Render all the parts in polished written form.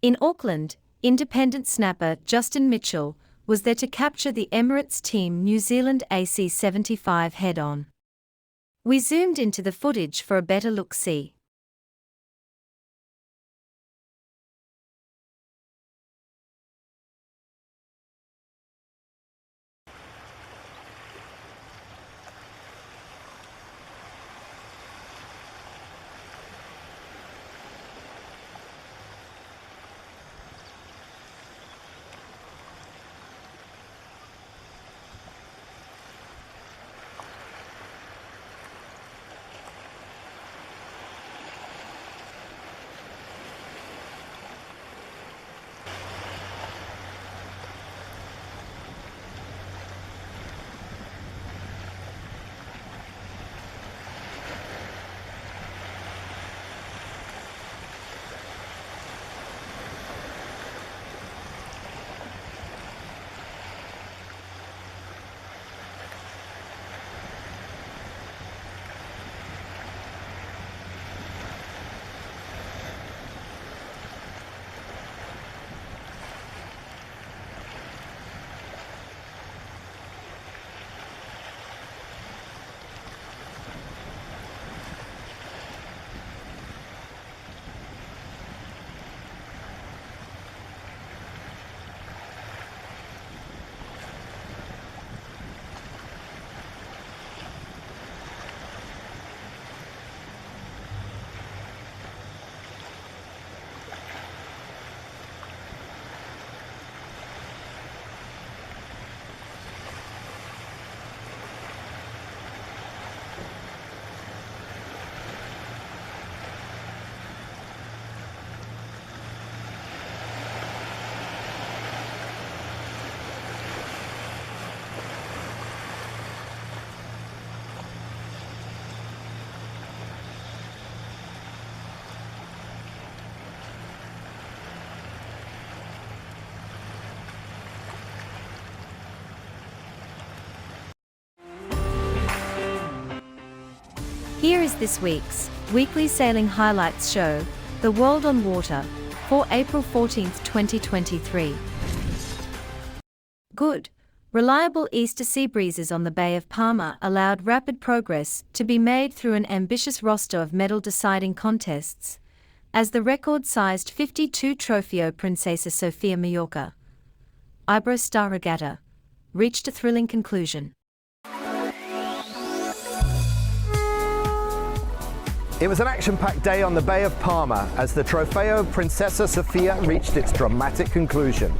In Auckland, independent snapper Justin Mitchell was there to capture the Emirates Team New Zealand AC-75 head-on. We zoomed into the footage for a better look-see. Here is this week's weekly sailing highlights show, The World on Water, for April 14, 2023. Good, reliable easter sea breezes on the Bay of Palma allowed rapid progress to be made through an ambitious roster of medal-deciding contests, as the record-sized 52 Trofeo Princesa Sofia Mallorca Iberostar Regatta reached a thrilling conclusion. It was an action-packed day on the Bay of Palma as the Trofeo Princesa Sofia reached its dramatic conclusion.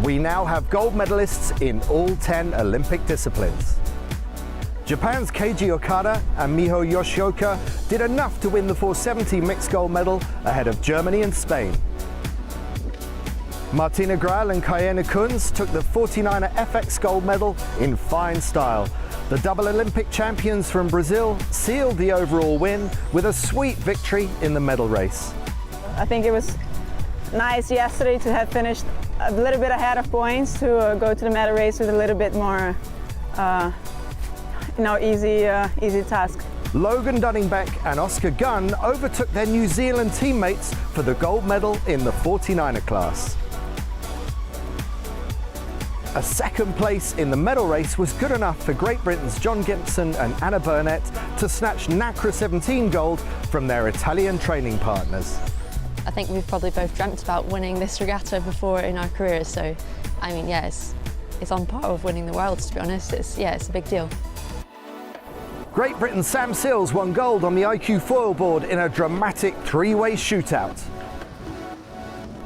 We now have gold medalists in all 10 Olympic disciplines. Japan's Keiji Okada and Miho Yoshioka did enough to win the 470 mixed gold medal ahead of Germany and Spain. Martina Graal and Kayena Kunz took the 49er FX gold medal in fine style. The double Olympic champions from Brazil sealed the overall win with a sweet victory in the medal race. I think it was nice yesterday to have finished a little bit ahead of points to go to the medal race with a little bit more, easy task. Logan Dunningbeck and Oscar Gunn overtook their New Zealand teammates for the gold medal in the 49er class. A second place in the medal race was good enough for Great Britain's John Gibson and Anna Burnett to snatch NACRA 17 gold from their Italian training partners. I think we've probably both dreamt about winning this regatta before in our careers, so I mean, yeah, it's on par with winning the Worlds, to be honest. It's a big deal. Great Britain's Sam Sills won gold on the IQ foil board in a dramatic three-way shootout.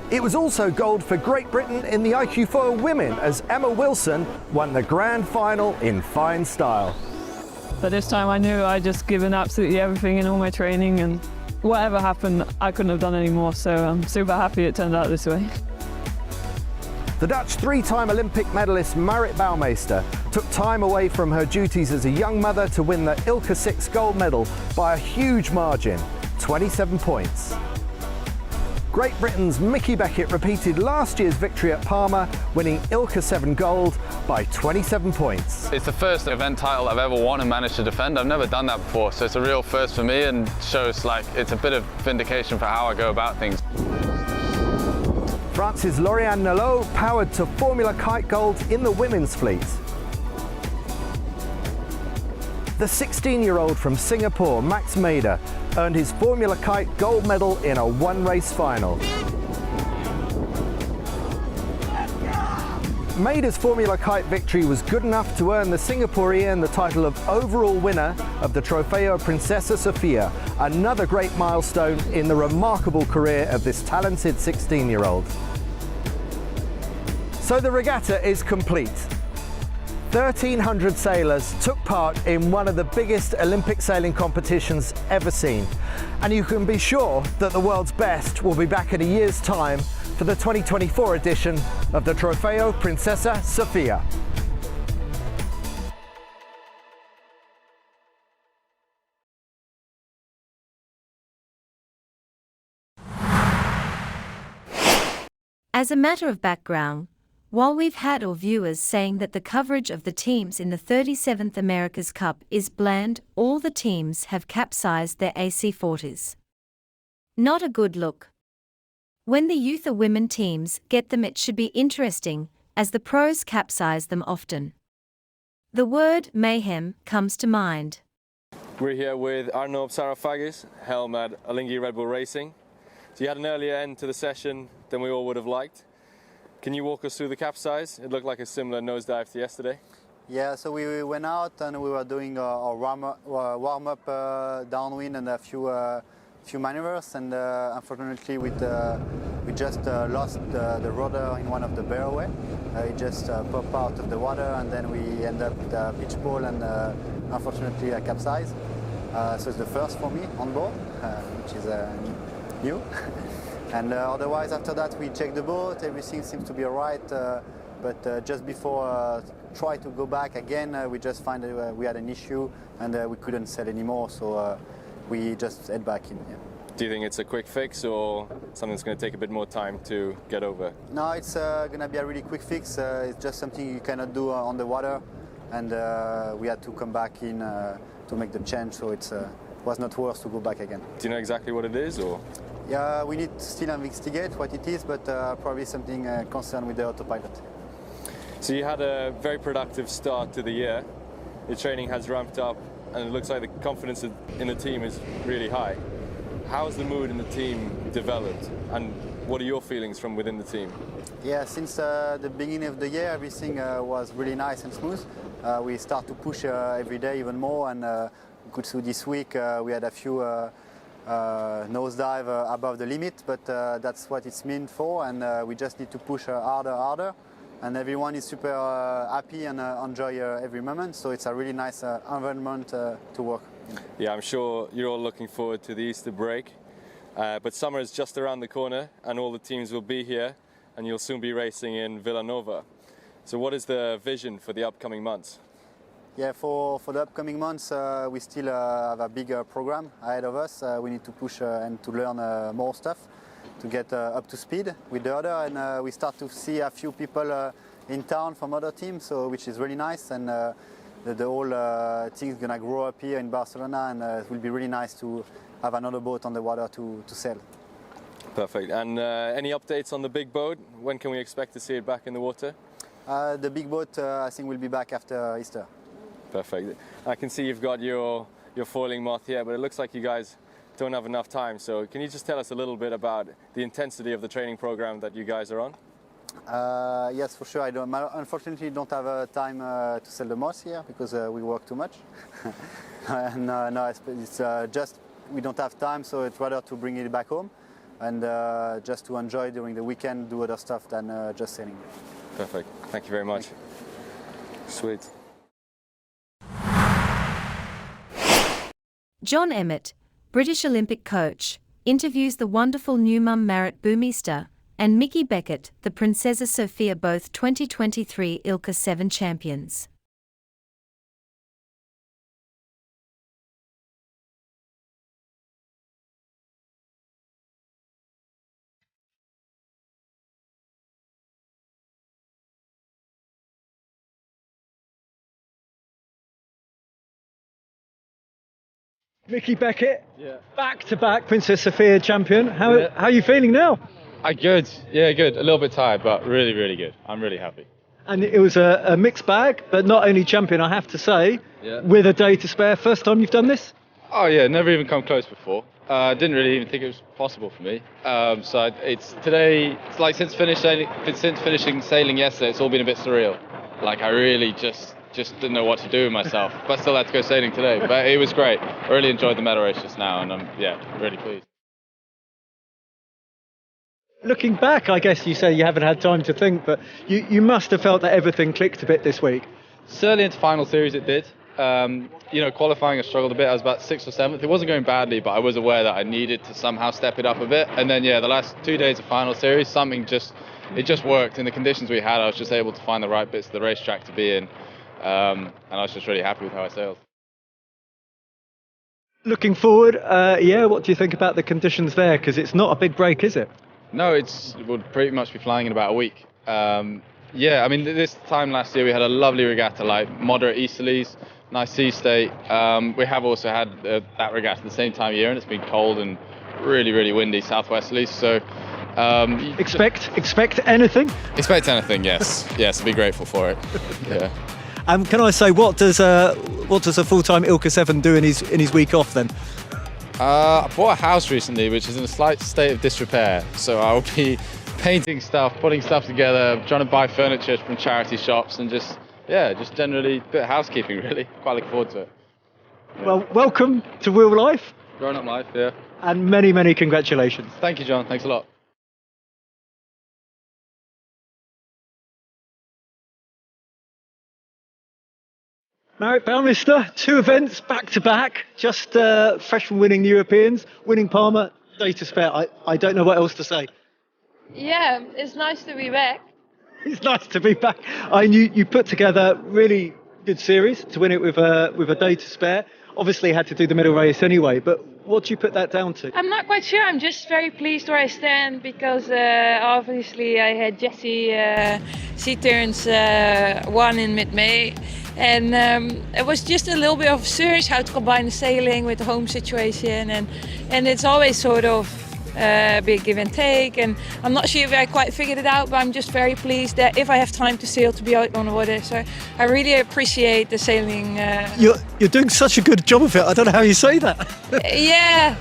It was also gold for Great Britain in the IQ foil women as Emma Wilson won the grand final in fine style. But this time I knew I'd just given absolutely everything in all my training, and whatever happened, I couldn't have done any more, so I'm super happy it turned out this way. The Dutch three-time Olympic medalist Marit took time away from her duties as a young mother to win the ILCA 6 gold medal by a huge margin, 27 points. Great Britain's Micky repeated last year's victory at Palma, winning ILCA 7 gold by 27 points. It's the first event title I've ever won and managed to defend. I've never done that before, so it's a real first for me and shows like it's a bit of vindication for how I go about things. France's Lauriane Nalot powered to Formula Kite gold in the women's fleet. The 16-year-old from Singapore, Max Mader, earned his Formula Kite gold medal in a one-race final. Mader's Formula Kite victory was good enough to earn the Singaporean the title of overall winner of the Trofeo Princesa Sofia, another great milestone in the remarkable career of this talented 16-year-old. So the regatta is complete. 1,300 sailors took part in one of the biggest Olympic sailing competitions ever seen. And you can be sure that the world's best will be back in a year's time for the 2024 edition of the Trofeo Princesa Sofia. As a matter of background, while we've had our viewers saying that the coverage of the teams in the 37th America's Cup is bland, all the teams have capsized their AC40s. Not a good look. When the youth or women teams get them, it should be interesting, as the pros capsize them often. The word mayhem comes to mind. We're here with Arnaud Sarafagis, helm at Alinghi Red Bull Racing. So you had an earlier end to the session than we all would have liked. Can you walk us through the capsize? It looked like a similar nosedive to yesterday. Yeah, so we went out and we were doing our warm-up downwind and a few maneuvers, and unfortunately we just lost the rudder in one of the bearway. It just popped out of the water, and then we end up the pitch pole and unfortunately a capsize. So it's the first for me on board, which is new. And otherwise, after that, we checked the boat. Everything seems to be all right. But just before try to go back again, we just find we had an issue and we couldn't sail anymore. So we just head back in. Yeah. Do you think it's a quick fix or something that's going to take a bit more time to get over? No, it's going to be a really quick fix. It's just something you cannot do on the water, and we had to come back in to make the change. So it was not worth to go back again. Do you know exactly what it is, or? Yeah, we need to still investigate what it is, but probably something concerned with the autopilot. So you had a very productive start to the year. Your training has ramped up, and it looks like the confidence in the team is really high. How's the mood in the team developed, and what are your feelings from within the team? Yeah, since the beginning of the year, everything was really nice and smooth. We start to push every day even more, and good. So this week we had a few nosedive above the limit, but that's what it's meant for, and we just need to push harder, and everyone is super happy and enjoy every moment, so it's a really nice environment to work in. Yeah, I'm sure you're all looking forward to the Easter break, but summer is just around the corner and all the teams will be here, and you'll soon be racing in Villanova. So what is the vision for the upcoming months? Yeah, for the upcoming months, we still have a bigger program ahead of us. We need to push and to learn more stuff to get up to speed with the other, and we start to see a few people in town from other teams, so which is really nice, and the whole thing is gonna grow up here in Barcelona, and it will be really nice to have another boat on the water to sail. Perfect. And any updates on the big boat? When can we expect to see it back in the water? The big boat, I think, will be back after Easter. Perfect. I can see you've got your foiling moth here, but it looks like you guys don't have enough time. So can you just tell us a little bit about the intensity of the training program that you guys are on? Yes, for sure. I unfortunately don't have time to sell the moths here because we work too much. And no, it's just we don't have time, so it's rather to bring it back home and just to enjoy during the weekend, do other stuff than just sailing. Perfect. Thank you very much. Sweet. John Emmett, British Olympic coach, interviews the wonderful new mum Marit Boomeister and Micky Beckett, the Princesa Sofia, both 2023 ILCA 7 champions. Micky Beckett, back-to-back Princess Sofia champion. How are you feeling now? Good. Yeah, good. A little bit tired, but really, really good. I'm really happy. And it was a mixed bag, but not only champion, I have to say, with a day to spare. First time you've done this? Oh yeah, never even come close before. Didn't really even think it was possible for me. So it's today. It's like since finishing sailing yesterday, it's all been a bit surreal. Like I really just didn't know what to do with myself. But still had to go sailing today. But it was great. I really enjoyed the medal race just now, and I'm really pleased. Looking back, I guess you say you haven't had time to think, but you must have felt that everything clicked a bit this week. Certainly into final series it did. Qualifying I struggled a bit. I was about 6th or 7th. It wasn't going badly, but I was aware that I needed to somehow step it up a bit. And then the last 2 days of final series, it just worked. In the conditions we had, I was just able to find the right bits of the racetrack to be in. And I was just really happy with how I sailed. Looking forward, what do you think about the conditions there? Because it's not a big break, is it? No, we'll pretty much be flying in about a week. This time last year we had a lovely regatta, like moderate easterlies, nice sea state. We have also had that regatta at the same time of year, and it's been cold and really, really windy southwesterlies. So expect anything? Expect anything, yes. Yes, be grateful for it. Yeah. Can I say, what does a full-time Ilka 7 do in his week off then? I bought a house recently, which is in a slight state of disrepair. So I'll be painting stuff, putting stuff together, trying to buy furniture from charity shops, and just generally a bit of housekeeping, really. Quite looking forward to it. Yeah. Well, welcome to real life. Grown up life, yeah. And many, many congratulations. Thank you, John. Thanks a lot. Marit Baumeister, 2 events back to back, just fresh from winning the Europeans, winning Palma, day to spare. I don't know what else to say. Yeah, it's nice to be back. It's nice to be back. I knew you put together really good series to win it with a day to spare. Obviously had to do the middle race anyway, but what do you put that down to? I'm not quite sure. I'm just very pleased where I stand because obviously I had Jessie sea turns won in mid-May. And it was just a little bit of search how to combine the sailing with the home situation, and it's always sort of big give and take, and I'm not sure if I quite figured it out, but I'm just very pleased that if I have time to sail, to be out on the water. So I really appreciate the sailing. You're doing such a good job of it. I don't know how you say that. Yeah.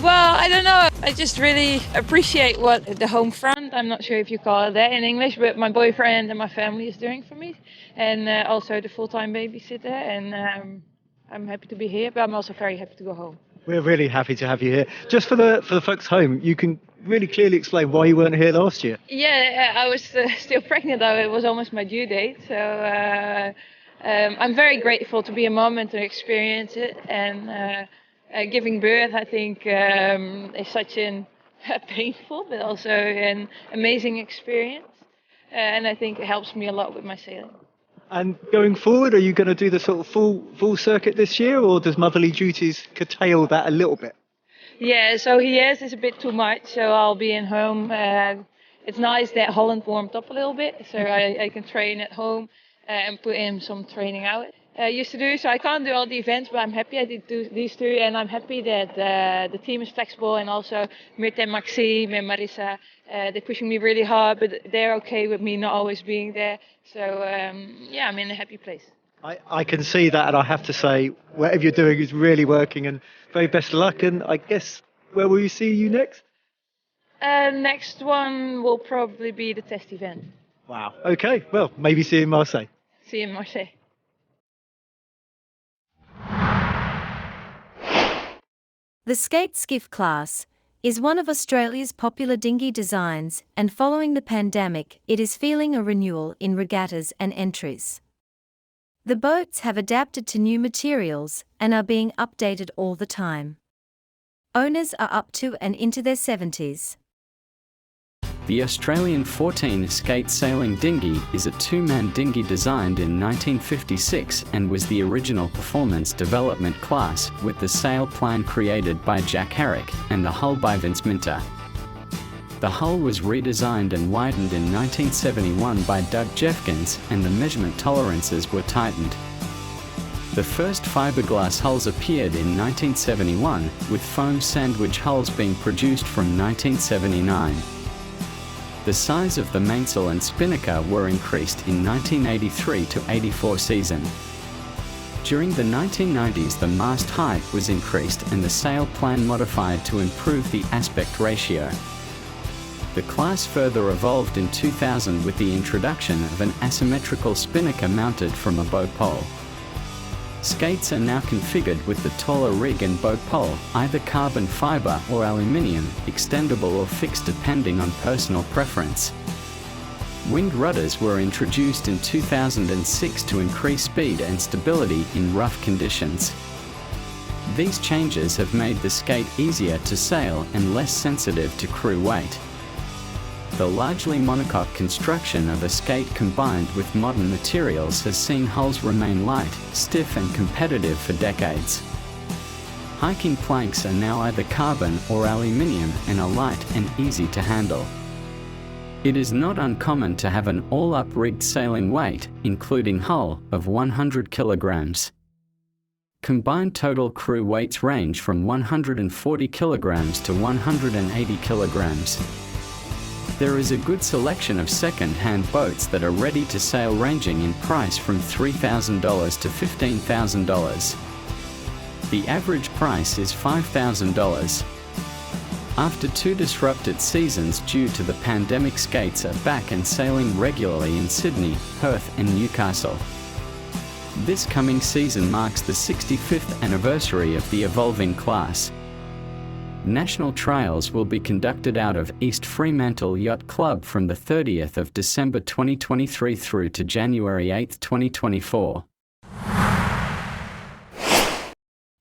Well, I don't know. I just really appreciate what the home front, I'm not sure if you call it that in English, but my boyfriend and my family is doing for me. And also the full-time babysitter. And I'm happy to be here, but I'm also very happy to go home. We're really happy to have you here. Just for the folks home, you can really clearly explain why you weren't here last year. Yeah, I was still pregnant, though. It was almost my due date. So I'm very grateful to be a mom and to experience it. And giving birth, I think, is such a painful but also an amazing experience. And I think it helps me a lot with my sailing. And going forward, are you going to do the sort of full circuit this year, or does motherly duties curtail that a little bit? Yeah, so it's a bit too much, so I'll be in home. It's nice that Holland warmed up a little bit, so I can train at home and put in some training out. I used to do, so I can't do all the events, but I'm happy I did do these 2, and I'm happy that the team is flexible, and also Mirt and Maxime and Marissa, they're pushing me really hard, but they're okay with me not always being there. So I'm in a happy place. I can see that, and I have to say, whatever you're doing is really working, and very best of luck. And I guess, where will you see you next? Next one will probably be the test event. Wow. Okay, well, maybe see you in Marseille. See you in Marseille. The skate skiff class is one of Australia's popular dinghy designs, and following the pandemic, it is feeling a renewal in regattas and entries. The boats have adapted to new materials and are being updated all the time. Owners are up to and into their 70s. The Australian 14 skate sailing dinghy is a 2-man dinghy designed in 1956 and was the original performance development class, with the sail plan created by Jack Herrick and the hull by Vince Minter. The hull was redesigned and widened in 1971 by Doug Jeffkins, and the measurement tolerances were tightened. The first fiberglass hulls appeared in 1971, with foam sandwich hulls being produced from 1979. The size of the mainsail and spinnaker were increased in 1983 to 84 season. During the 1990s, the mast height was increased and the sail plan modified to improve the aspect ratio. The class further evolved in 2000 with the introduction of an asymmetrical spinnaker mounted from a bow pole. Skates are now configured with the taller rig and bow pole, either carbon fiber or aluminium, extendable or fixed depending on personal preference. Winged rudders were introduced in 2006 to increase speed and stability in rough conditions. These changes have made the skate easier to sail and less sensitive to crew weight. The largely monocoque construction of a skate combined with modern materials has seen hulls remain light, stiff and competitive for decades. Hiking planks are now either carbon or aluminium and are light and easy to handle. It is not uncommon to have an all-up rigged sailing weight, including hull, of 100 kilograms. Combined total crew weights range from 140 kilograms to 180 kilograms. There is a good selection of second-hand boats that are ready to sail, ranging in price from $3,000 to $15,000. The average price is $5,000. After 2 disrupted seasons due to the pandemic, skates are back and sailing regularly in Sydney, Perth and Newcastle. This coming season marks the 65th anniversary of the evolving class. National trials will be conducted out of East Fremantle Yacht Club from the 30th of December 2023 through to January 8, 2024.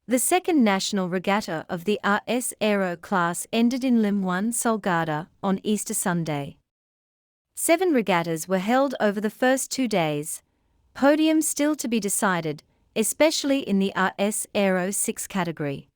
The second national regatta of the RS Aero class ended in Lim 1 Salgada on Easter Sunday. 7 regattas were held over the first 2 days, podiums still to be decided, especially in the RS Aero 6 category.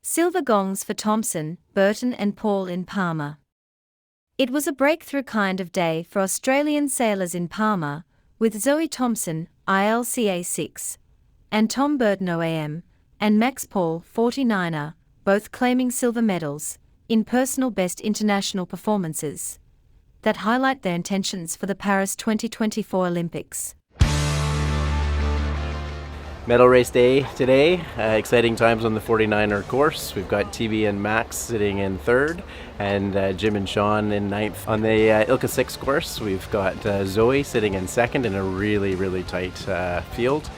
Silver gongs for Thompson, Burton and Paul in Palma. It was a breakthrough kind of day for Australian sailors in Palma, with Zoe Thompson, ILCA 6, and Tom Burton OAM, and Max Paul, 49er, both claiming silver medals in personal best international performances that highlight their intentions for the Paris 2024 Olympics. Medal race day today. Exciting times on the 49er course. We've got TB and Max sitting in 3rd and Jim and Sean in 9th. On the Ilka 6 course, we've got Zoe sitting in 2nd in a really tight field.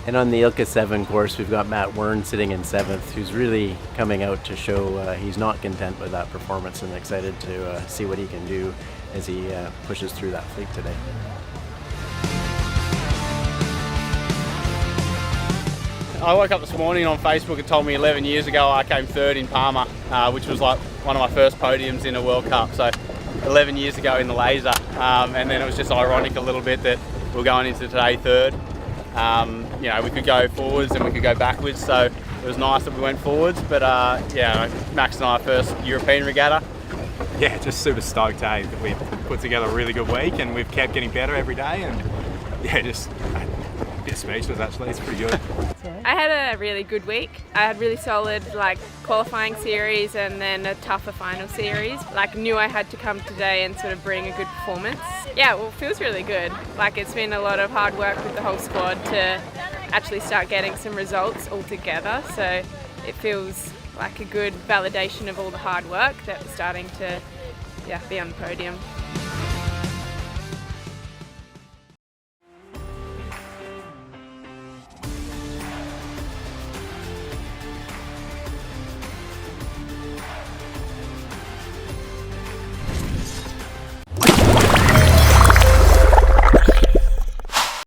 And on the Ilka 7 course, we've got Matt Wern sitting in 7th, who's really coming out to show he's not content with that performance and excited to see what he can do as he pushes through that fleet today. I woke up this morning on Facebook. It told me 11 years ago I came 3rd in Palma, which was like one of my first podiums in a World Cup. So 11 years ago in the laser, and then it was just ironic a little bit that we're going into today 3rd. You know, we could go forwards and we could go backwards, so it was nice that we went forwards. But yeah, Max and I first European regatta. Yeah, just super stoked, that we've put together a really good week and we've kept getting better every day, and yeah, just a bit speechless actually. It's pretty good. I had a really good week. I had really solid qualifying series and then a tougher final series. Knew I had to come today and sort of bring a good performance. Yeah, well, it feels really good. It's been a lot of hard work with the whole squad to actually start getting some results all together. So it feels like a good validation of all the hard work that we're starting to be on the podium.